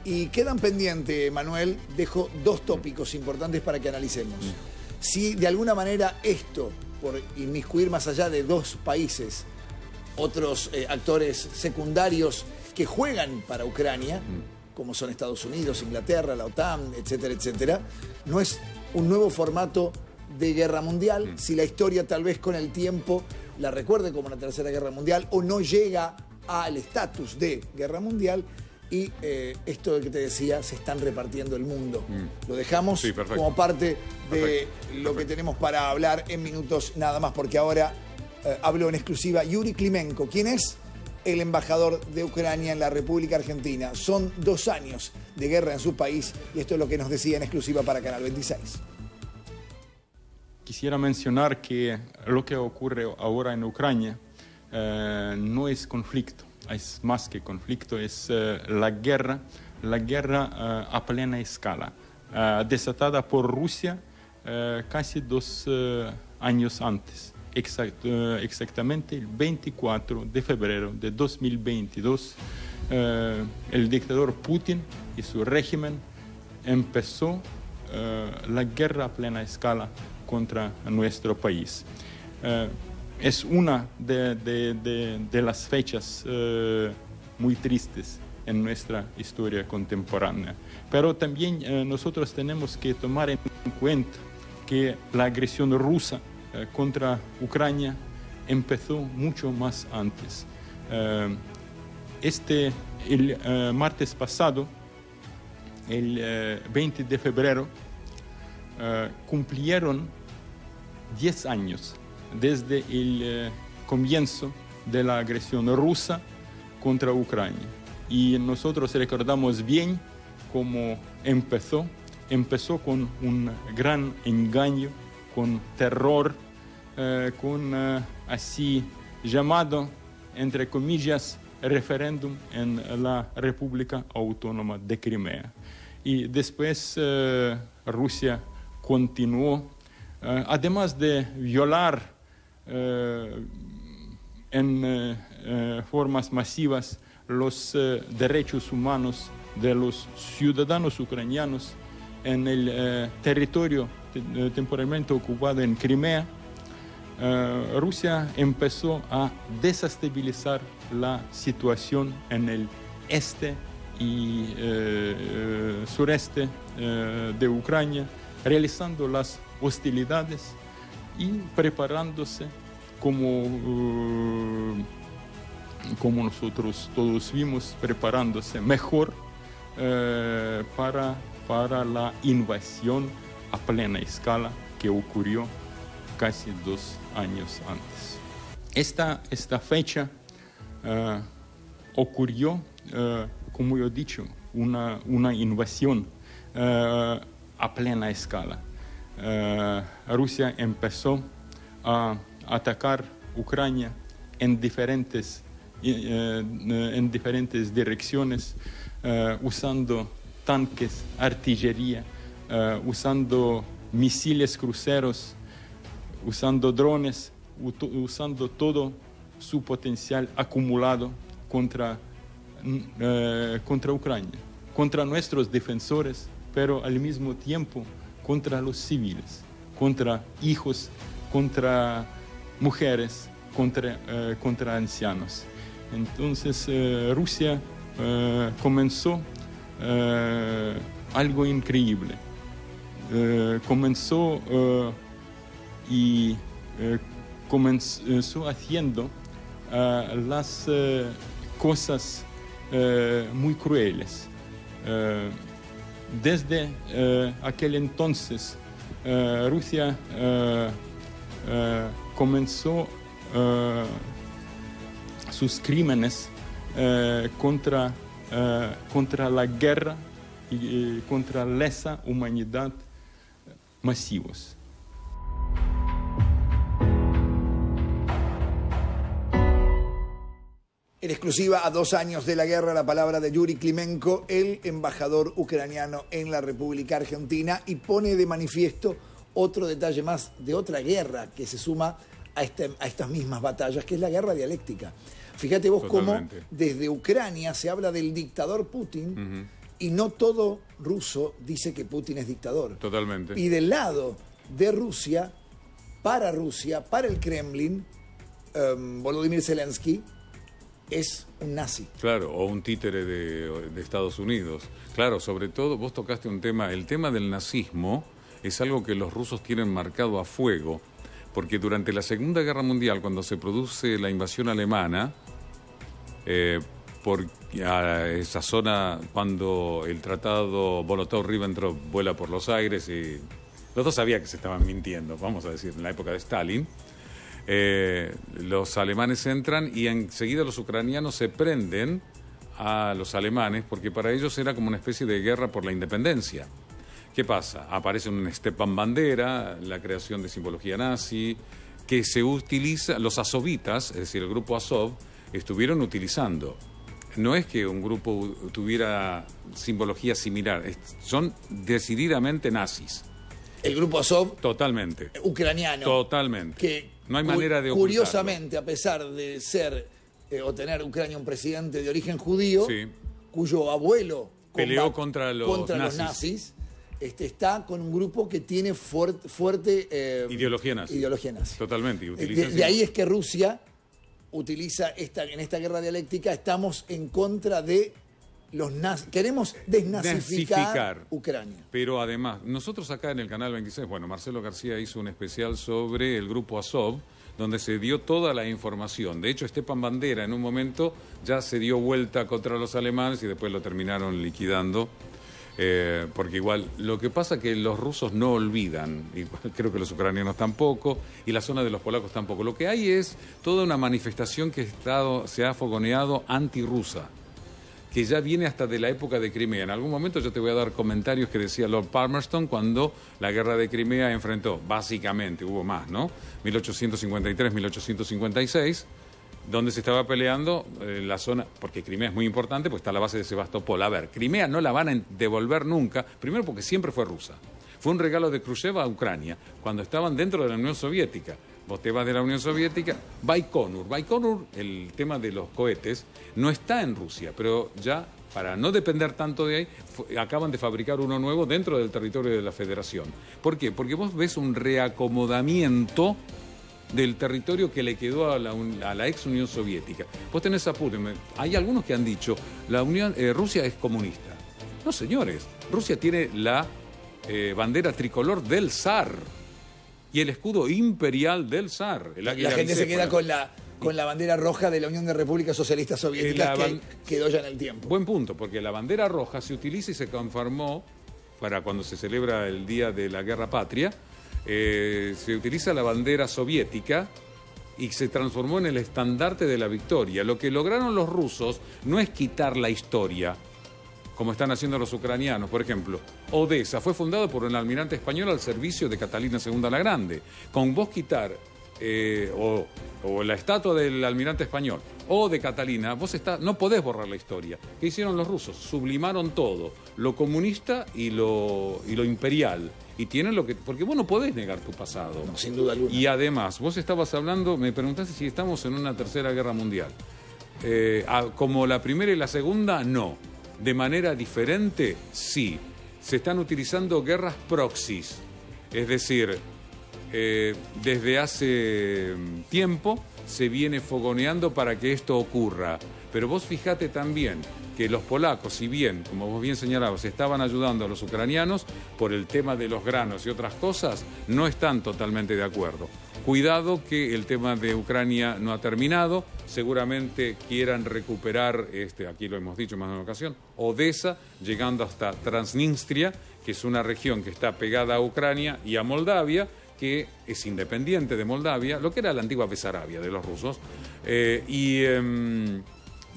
Y quedan pendientes, Manuel, dejo dos tópicos importantes para que analicemos. Si de alguna manera esto, por inmiscuir más allá de dos países, otros actores secundarios que juegan para Ucrania, como son Estados Unidos, Inglaterra, la OTAN, etcétera, etcétera, no es un nuevo formato de guerra mundial, si la historia tal vez con el tiempo la recuerde como una tercera guerra mundial o no llega al estatus de guerra mundial. Y esto que te decía, se están repartiendo el mundo. Lo dejamos como parte de lo que tenemos para hablar en minutos nada más, porque ahora habló en exclusiva Yuri Klimenko. ¿Quién es? El embajador de Ucrania en la República Argentina. Son 2 años de guerra en su país y esto es lo que nos decía en exclusiva para Canal 26. Quisiera mencionar que lo que ocurre ahora en Ucrania no es conflicto. Es más que conflicto, es la guerra a plena escala, desatada por Rusia casi 2 años antes, exactamente el 24 de febrero de 2022. El dictador Putin y su régimen empezó la guerra a plena escala contra nuestro país. Es una de las fechas muy tristes en nuestra historia contemporánea. Pero también nosotros tenemos que tomar en cuenta que la agresión rusa contra Ucrania empezó mucho más antes. El martes pasado, el 20 de febrero, cumplieron 10 años desde el comienzo de la agresión rusa contra Ucrania. Y nosotros recordamos bien cómo empezó. Empezó con un gran engaño, con terror, con así llamado, entre comillas, referéndum en la República Autónoma de Crimea. Y después Rusia continuó, además de violar en formas masivas los derechos humanos de los ciudadanos ucranianos en el territorio temporalmente ocupado en Crimea. Rusia empezó a desestabilizar la situación en el este y sureste de Ucrania, realizando las hostilidades y preparándose como nosotros todos vimos, preparándose mejor para la invasión a plena escala que ocurrió casi 2 años antes. Esta fecha ocurrió, como yo he dicho, una invasión a plena escala. Rusia empezó a atacar Ucrania en diferentes direcciones, usando tanques, artillería, usando misiles cruceros, usando drones, usando todo su potencial acumulado contra Ucrania, contra nuestros defensores, pero al mismo tiempo contra los civiles, contra hijos, contra mujeres, contra ancianos. Entonces Rusia comenzó algo increíble. Comenzó haciendo las cosas muy crueles. Desde aquel entonces, Rusia comenzó sus crímenes contra la guerra y contra la lesa humanidad masivos. En exclusiva, a 2 años de la guerra, la palabra de Yuri Klimenko, el embajador ucraniano en la República Argentina, y pone de manifiesto otro detalle más de otra guerra que se suma a estas mismas batallas, que es la guerra dialéctica. Fíjate vos cómo desde Ucrania se habla del dictador Putin Y no todo ruso dice que Putin es dictador. Totalmente. Y del lado de Rusia, para el Kremlin, Volodymyr Zelensky es un nazi. Claro, o un títere de Estados Unidos. Claro, sobre todo vos tocaste un tema, el tema del nazismo es algo que los rusos tienen marcado a fuego, porque durante la Segunda Guerra Mundial, cuando se produce la invasión alemana, por esa zona, cuando el tratado Molotov-Ribbentrop vuela por los aires, y los dos sabían que se estaban mintiendo, vamos a decir, en la época de Stalin, los alemanes entran y enseguida los ucranianos se prenden a los alemanes, porque para ellos era como una especie de guerra por la independencia. ¿Qué pasa? Aparece un Stepan Bandera, la creación de simbología nazi, que se utiliza, los azovitas, es decir, el grupo Azov, estuvieron utilizando. No es que un grupo tuviera simbología similar, son decididamente nazis. El grupo Azov. Totalmente. Ucraniano. Totalmente. Que no hay manera de ocultarlo. Curiosamente, a pesar de ser o tener Ucrania un presidente de origen judío, sí, cuyo abuelo peleó contra los nazis, está con un grupo que tiene fuerte ideología nazi. Totalmente. Y de ahí es que Rusia utiliza en esta guerra dialéctica, estamos en contra de los nazis. Queremos desnazificar Ucrania. Pero además, nosotros acá en el Canal 26, Marcelo García hizo un especial sobre el grupo Azov, donde se dio toda la información. De hecho, Stepan Bandera en un momento ya se dio vuelta contra los alemanes y después lo terminaron liquidando. Porque igual, lo que pasa es que los rusos no olvidan, y creo que los ucranianos tampoco, y la zona de los polacos tampoco. Lo que hay es toda una manifestación que se ha fogoneado antirrusa, que ya viene hasta de la época de Crimea. En algún momento yo te voy a dar comentarios que decía Lord Palmerston cuando la guerra de Crimea enfrentó, básicamente, hubo más, ¿no? 1853-1856, donde se estaba peleando la zona, porque Crimea es muy importante, pues está la base de Sebastopol. A ver, Crimea no la van a devolver nunca, primero porque siempre fue rusa. Fue un regalo de Khrushchev a Ucrania, cuando estaban dentro de la Unión Soviética. Vos te vas de la Unión Soviética, Baikonur, el tema de los cohetes, no está en Rusia, pero ya, para no depender tanto de ahí, acaban de fabricar uno nuevo dentro del territorio de la Federación. ¿Por qué? Porque vos ves un reacomodamiento del territorio que le quedó a la ex Unión Soviética. Vos tenés a Putin, hay algunos que han dicho, Rusia es comunista. No, señores, Rusia tiene la bandera tricolor del zar y el escudo imperial del zar. La gente se queda con la bandera roja de la Unión de Repúblicas Socialistas Soviéticas que quedó ya en el tiempo. Buen punto, porque la bandera roja se utiliza y se conformó para cuando se celebra el Día de la Guerra Patria. Se utiliza la bandera soviética y se transformó en el estandarte de la victoria. Lo que lograron los rusos no es quitar la historia, como están haciendo los ucranianos. Por ejemplo, Odessa fue fundado por un almirante español al servicio de Catalina II la Grande. Con vos quitar o la estatua del almirante español o de Catalina, no podés borrar la historia. ¿Qué hicieron los rusos? Sublimaron todo, lo comunista y lo imperial. Y tienen porque vos no podés negar tu pasado. No, sin duda alguna. Y además, vos estabas hablando, me preguntaste si estamos en una tercera guerra mundial. Como la primera y la segunda, no. De manera diferente, sí. Se están utilizando guerras proxies. Es decir, desde hace tiempo se viene fogoneando para que esto ocurra. Pero vos fijate también que los polacos, si bien, como vos bien señalabas, estaban ayudando a los ucranianos por el tema de los granos y otras cosas, no están totalmente de acuerdo. Cuidado que el tema de Ucrania no ha terminado, seguramente quieran recuperar, aquí lo hemos dicho más de una ocasión, Odessa, llegando hasta Transnistria, que es una región que está pegada a Ucrania y a Moldavia, que es independiente de Moldavia, lo que era la antigua Besarabia de los rusos,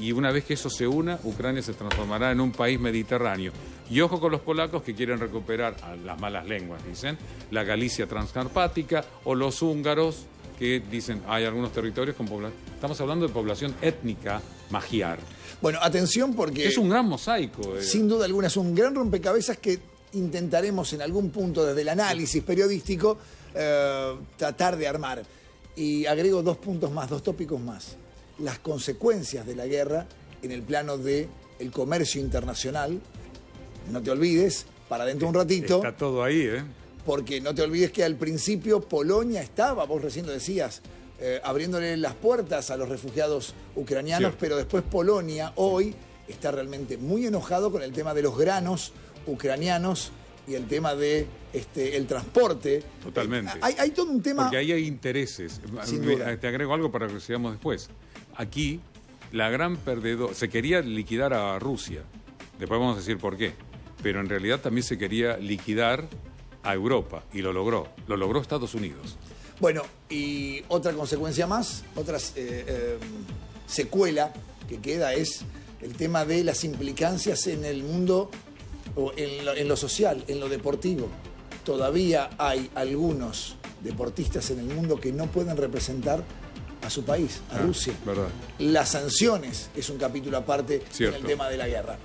y una vez que eso se una, Ucrania se transformará en un país mediterráneo. Y ojo con los polacos que quieren recuperar, a las malas lenguas dicen, la Galicia transcarpática, o los húngaros que dicen, hay algunos territorios con población. Estamos hablando de población étnica magiar. Bueno, atención porque... Es un gran mosaico. Sin duda alguna, es un gran rompecabezas que intentaremos en algún punto desde el análisis periodístico tratar de armar. Y agrego 2 puntos más, 2 tópicos más. Las consecuencias de la guerra en el plano del comercio internacional, no te olvides, para dentro de un ratito. Está todo ahí, ¿eh? Porque no te olvides que al principio Polonia estaba, vos recién lo decías, abriéndole las puertas a los refugiados ucranianos, pero después Polonia hoy está realmente muy enojado con el tema de los granos ucranianos y el tema de el transporte. Totalmente. Hay todo un tema... Porque ahí hay intereses. Sin duda. Te agrego algo para que sigamos después. Aquí, la gran perdedora... Se quería liquidar a Rusia. Después vamos a decir por qué. Pero en realidad también se quería liquidar a Europa. Y lo logró. Lo logró Estados Unidos. Bueno, y otra consecuencia más, otra secuela que queda es el tema de las implicancias en el mundo, o en lo social, en lo deportivo. Todavía hay algunos deportistas en el mundo que no pueden representar a su país, a Rusia. Verdad. Las sanciones es un capítulo aparte en el tema de la guerra.